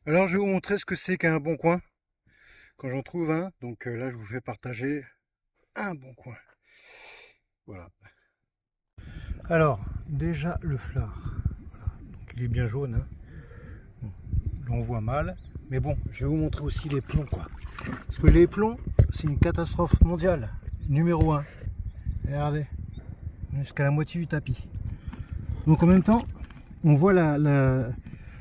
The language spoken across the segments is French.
Alors je vais vous montrer ce que c'est qu'un bon coin quand j'en trouve un. Donc là je vous fais partager un bon coin. Voilà. Alors déjà le flard. Voilà. Donc il est bien jaune. Hein. Bon, là on voit mal. Mais bon, je vais vous montrer aussi les plombs quoi. Parce que les plombs, c'est une catastrophe mondiale. Numéro un. Regardez. Jusqu'à la moitié du tapis. Donc en même temps, on voit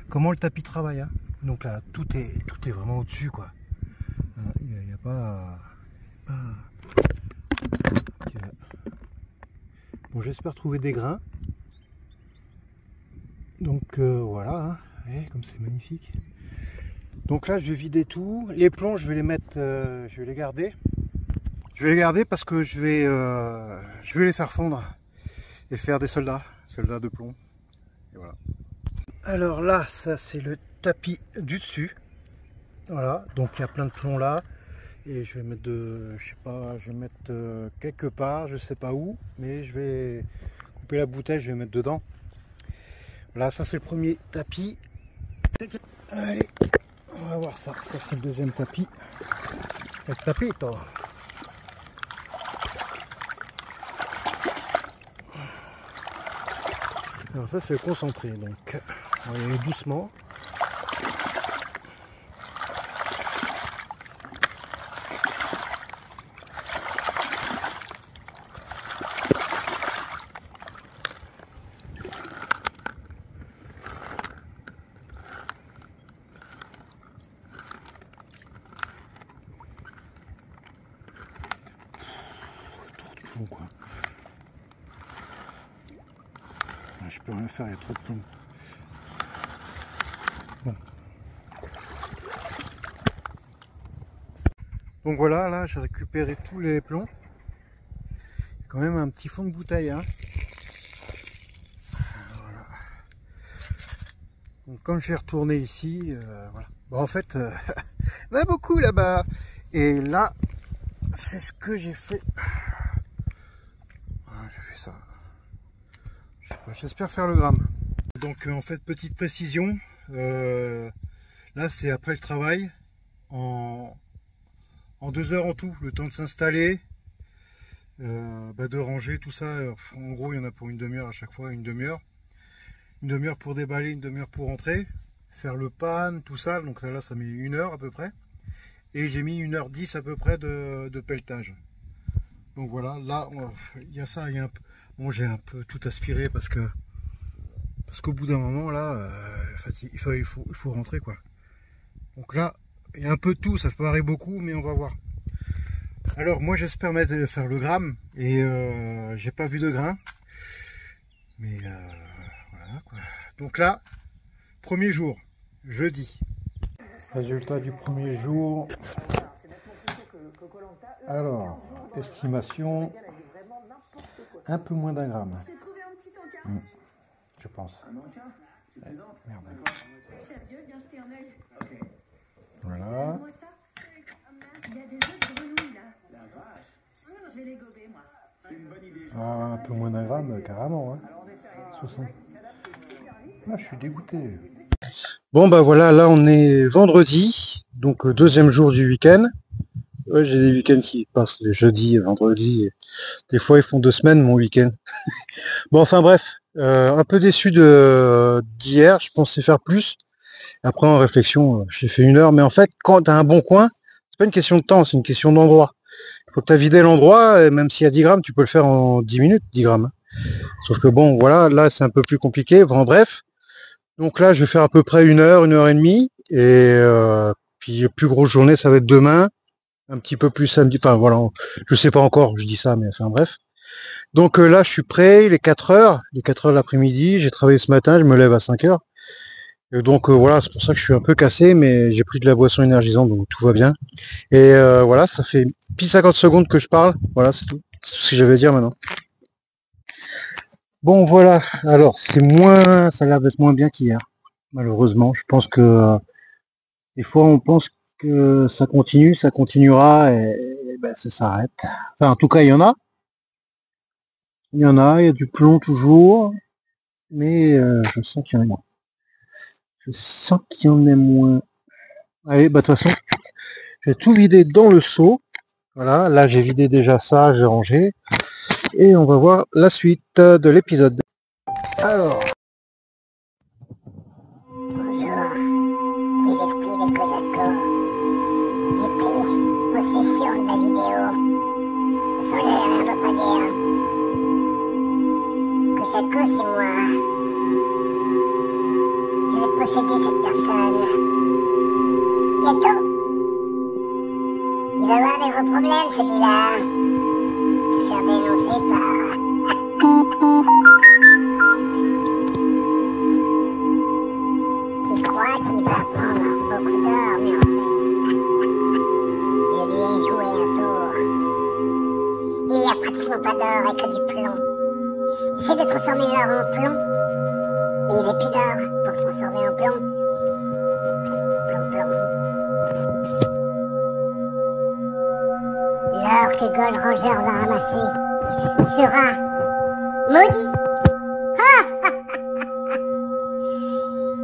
comment le tapis travaille. Hein. Donc là, tout est vraiment au-dessus quoi. Il n'y a pas. Bon, j'espère trouver des grains. Donc voilà, hein. Voyez, comme c'est magnifique. Donc là, je vais vider tout. Les plombs, je vais les mettre, je vais les garder. Je vais les garder parce que je vais les faire fondre et faire des soldats de plomb. Et voilà. Alors là, ça c'est le tapis du dessus. Voilà, donc il y a plein de plombs là. Et je vais mettre je sais pas, je vais mettre quelque part, je sais pas où, mais je vais couper la bouteille, je vais mettre dedans. Là, ça c'est le premier tapis. Allez, on va voir ça. Ça c'est le deuxième tapis. Le tapis, toi. Alors ça c'est le concentré, donc on va y aller doucement. Trop de plomb quoi. Je peux rien faire, il y a trop de plomb. Bon. Donc voilà, là j'ai récupéré tous les plombs. Il y a quand même un petit fond de bouteille. Hein. Voilà. Donc quand j'ai retourné ici, voilà. Bon, en fait, il y en a beaucoup là-bas. Et là, c'est ce que j'ai fait. Voilà, j'ai fait ça. Je sais pas, j'espère faire le gramme. Donc en fait, petite précision. Là, c'est après le travail. En 2 heures en tout, le temps de s'installer, de ranger tout ça. En gros, il y en a pour une demi-heure à chaque fois, une demi-heure. Une demi-heure pour déballer, une demi-heure pour rentrer. Faire le pan, tout ça. Donc là, ça met 1 heure à peu près. Et j'ai mis 1h10 à peu près de pelletage. Donc voilà, là, il y a ça, il y a un peu. Bon, j'ai un peu tout aspiré parce qu'au bout d'un moment, là, il faut rentrer quoi. Donc là, il y a un peu de tout, ça paraît beaucoup, mais on va voir. Alors moi j'espère faire le gramme et j'ai pas vu de grain. Mais voilà quoi. Donc là, premier jour, jeudi. Résultat du premier jour. Alors, estimation, un peu moins d'un gramme. Je pense. Merde. Voilà. Ah, un peu moins d'un gramme, carrément. Hein. 60. Ah, je suis dégoûté. Bon, bah voilà, là on est vendredi, donc deuxième jour du week-end. Ouais, j'ai des week-ends qui passent les jeudis et vendredis. Et des fois, ils font 2 semaines, mon week-end. Bon, enfin bref, un peu déçu d'hier. Je pensais faire plus. Après, en réflexion, j'ai fait 1 heure. Mais en fait, quand tu as un bon coin, c'est pas une question de temps, c'est une question d'endroit. Il faut que tu as vidé l'endroit, et même s'il y a 10 grammes, tu peux le faire en 10 minutes, 10 grammes. Sauf que bon, voilà, là, c'est un peu plus compliqué. En bref, donc là, je vais faire à peu près 1 heure, 1 heure et demie. Et puis, plus grosse journée, ça va être demain. Un petit peu plus samedi. Enfin, voilà, je sais pas encore, je dis ça, mais enfin, bref. Donc là, je suis prêt, il est 4 heures, les 4 heures de l'après-midi. J'ai travaillé ce matin, je me lève à 5 heures. Et donc voilà, c'est pour ça que je suis un peu cassé, mais j'ai pris de la boisson énergisante, donc tout va bien. Et voilà, ça fait pile 50 secondes que je parle. Voilà, c'est tout. C'est tout ce que j'avais à dire maintenant. Bon, voilà. Alors, ça a l'air d'être moins bien qu'hier. Malheureusement, je pense que des fois, on pense que ça continue, ça continuera, et ben, ça s'arrête. Enfin, en tout cas, il y en a. Il y a du plomb toujours, mais je sens qu'il y en a moins. Je sens qu'il y en a moins. Allez, bah de toute façon, j'ai tout vidé dans le seau. Voilà, là j'ai vidé déjà ça, j'ai rangé. Et on va voir la suite de l'épisode. Alors. Bonjour, c'est l'esprit de Kojako. J'ai pris possession de la vidéo. De toute façon, j'avais rien d'autre à dire. Kojako, c'est moi. Je vais posséder cette personne. Bientôt. Il va avoir des gros problèmes, celui-là. Se faire dénoncer par... Il croit qu'il va prendre beaucoup d'or, mais en fait, je lui ai joué un tour. Il n'y a pratiquement pas d'or et que du plomb. J'essaie de transformer l'or en plomb, mais il n'y avait plus d'or pour transformer en plomb. Plomb. L'or que Gold Ranger va ramasser sera maudit.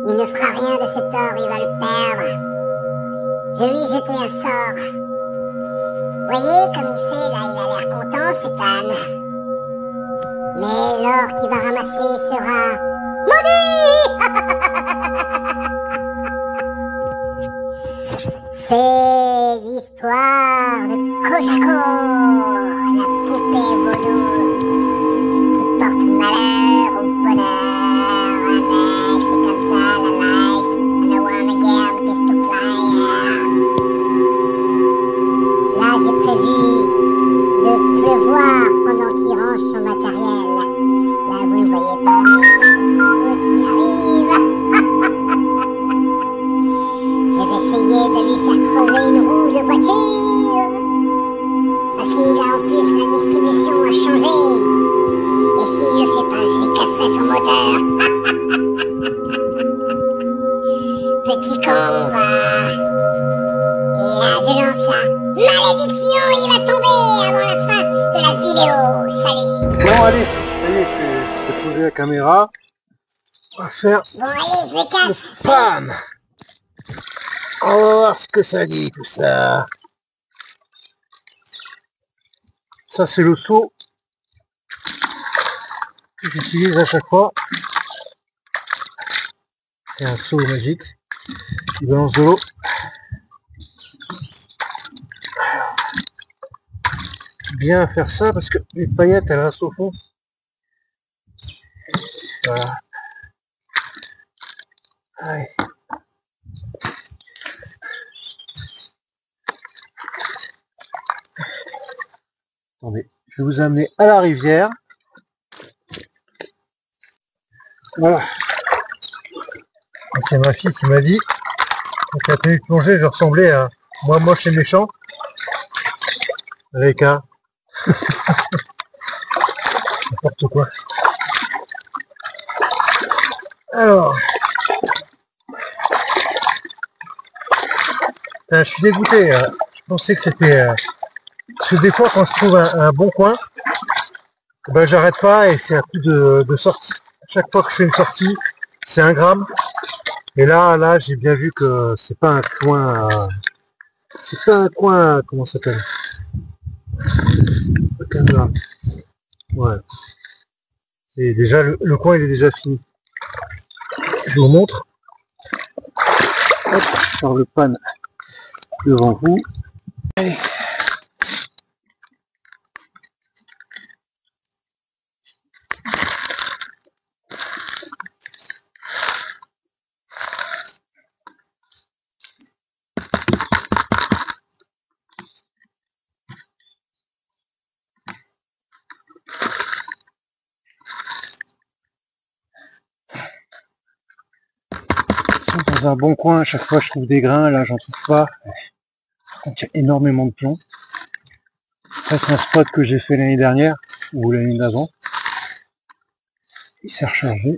Il ne fera rien de cet or, il va le perdre. Je lui ai jeté un sort. Voyez comme il fait là, il a l'air content cet âne. Mais l'or qu'il va ramasser sera maudit. C'est l'histoire de Kojako, la poupée vaudou qui porte malheur au bonheur. Un mec, c'est comme ça la life. And I wanna get a piece to fly. Là, j'ai prévu de pleuvoir pendant qu'il range son matériel. Là, vous ne voyez pas, mais il y a d'autres gouttes qui arrivent. Je vais essayer de lui faire crever une roue de voiture. Parce qu'il a en plus la distribution a changé. Et s'il le fait pas, je lui casserai son moteur. Petit con, va. Et là, je lance la malédiction. Il va tomber avant la fin de la vidéo. Salut. Bon, allez, ça y est, je vais poser la caméra. On va faire. Bon, allez, je me casse. Bam! On va voir ce que ça dit tout ça. Ça c'est le seau que j'utilise à chaque fois. C'est un seau magique qui balance de l'eau. Bien faire ça parce que les paillettes elles restent au fond. Voilà. Allez. Attendez, je vais vous amener à la rivière. Voilà. C'est ma fille qui m'a dit, quand la tenue de plongée, je ressemblais à moi moche et méchant. Avec un... n'importe quoi. Alors... Putain, je suis dégoûté. Je pensais que c'était... Parce que des fois, quand je trouve un bon coin, ben, j'arrête pas et c'est un coup de sortie. À chaque fois que je fais une sortie, c'est 1 gramme. Et là, j'ai bien vu que c'est pas un coin... c'est pas un coin... Comment ça s'appelle? 15 grammes. Ouais. Et déjà, le coin, il est déjà fini. Je vous montre. Hop, je sors le panne devant vous. Allez. Dans un bon coin, à chaque fois je trouve des grains, là j'en trouve pas. Donc il y a énormément de plomb. Ça c'est un spot que j'ai fait l'année dernière, ou l'année d'avant. Il s'est rechargé.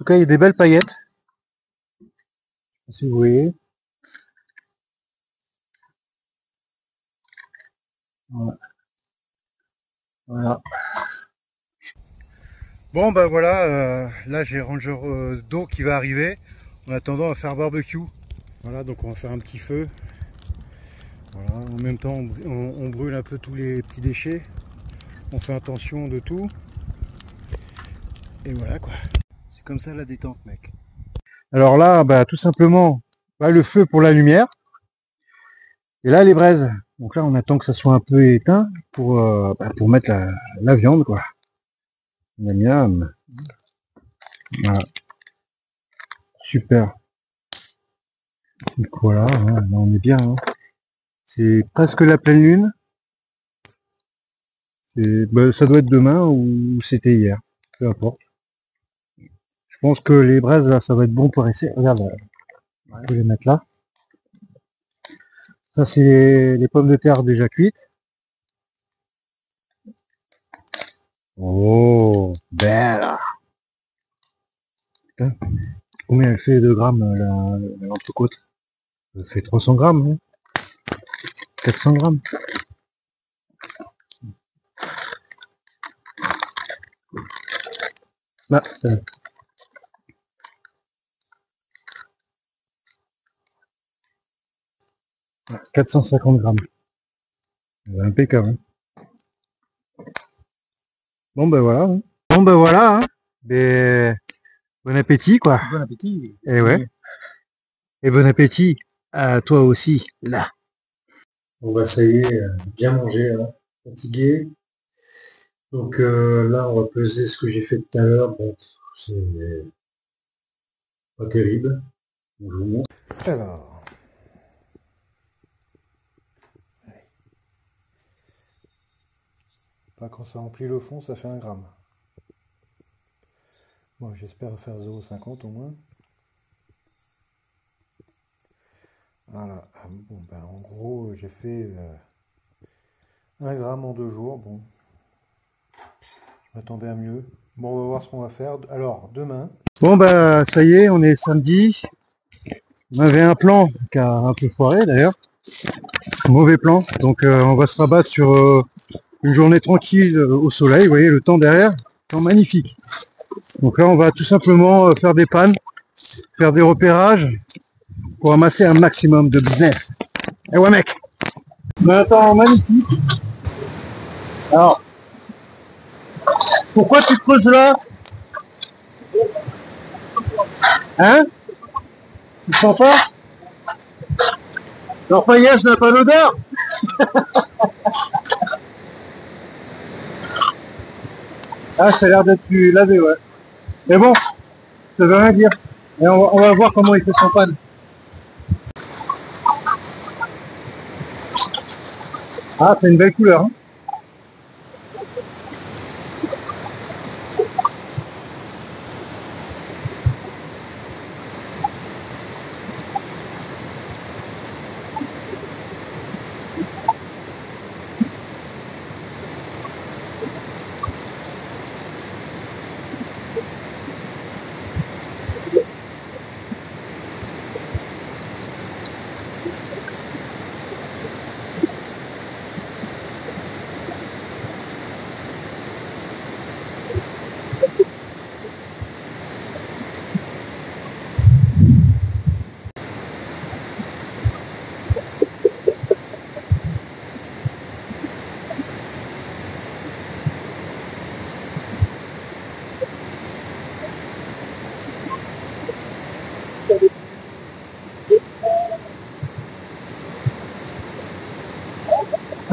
tout cas, il y a des belles paillettes. Si vous voyez. Voilà. Voilà. Bon bah voilà, là j'ai Ranger d'eau qui va arriver. En attendant à faire barbecue. Voilà, donc on va faire un petit feu. Voilà, en même temps on brûle un peu tous les petits déchets. On fait attention de tout. Et voilà quoi. C'est comme ça la détente, mec. Alors là, bah tout simplement, bah, le feu pour la lumière. Et là les braises. Donc là on attend que ça soit un peu éteint pour mettre la viande quoi. Miam miam. Voilà. Super. Donc voilà, hein, là on est bien. Hein. C'est presque la pleine lune. Bah, ça doit être demain ou c'était hier. Peu importe. Je pense que les braises là, ça va être bon pour essayer. Regarde, on peut les mettre là. Ça c'est les pommes de terre déjà cuites. Oh, belle. Putain, combien elle fait de grammes l'entrecôte? Elle fait 300 grammes, hein, 400 grammes. Bah, 450 grammes. Impeccable. Hein. Bon ben voilà. Hein. Bon ben voilà. Hein. Bon appétit quoi. Bon appétit. Et ouais. Et bon appétit à toi aussi là. Bon bah ça y est, bien mangé, hein. Fatigué. Donc là on va peser ce que j'ai fait tout à l'heure. Bon, c'est pas terrible. Donc, je vous montre. Alors. Là, quand ça remplit le fond, ça fait 1 gramme. Bon, j'espère faire 0,50 au moins. Voilà. Bon, ben, en gros, j'ai fait 1 gramme en 2 jours. Bon, je m'attendais à mieux. Bon, on va voir ce qu'on va faire. Alors, demain. Bon, bah, ça y est, on est samedi. On avait un plan qui a un peu foiré d'ailleurs. Mauvais plan. Donc, on va se rabattre sur une journée tranquille au soleil. Vous voyez le temps derrière, temps magnifique. Donc là on va tout simplement faire des pannes, faire des repérages pour amasser un maximum de business. Et ouais mec, on a un temps magnifique. Alors, pourquoi tu te creuses là? Hein? Tu sens pas? Leur paillage n'a pas d'odeur. Ah, ça a l'air d'être plus lavé, ouais. Mais bon, ça veut rien dire. Et on va voir comment il fait son panne. Ah, c'est une belle couleur. Hein.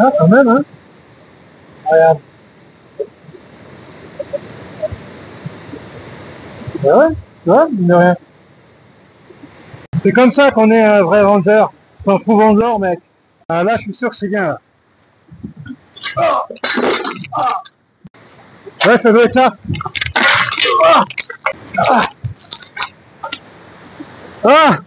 Ah, quand même, hein. Regarde. Ben ouais, tu vois, mine de rien. C'est comme ça qu'on est un vrai ranger. Sans trouvant de l'or, mec. Ah, là, je suis sûr que c'est bien, là. Ouais, ça doit être là. Ah, ah.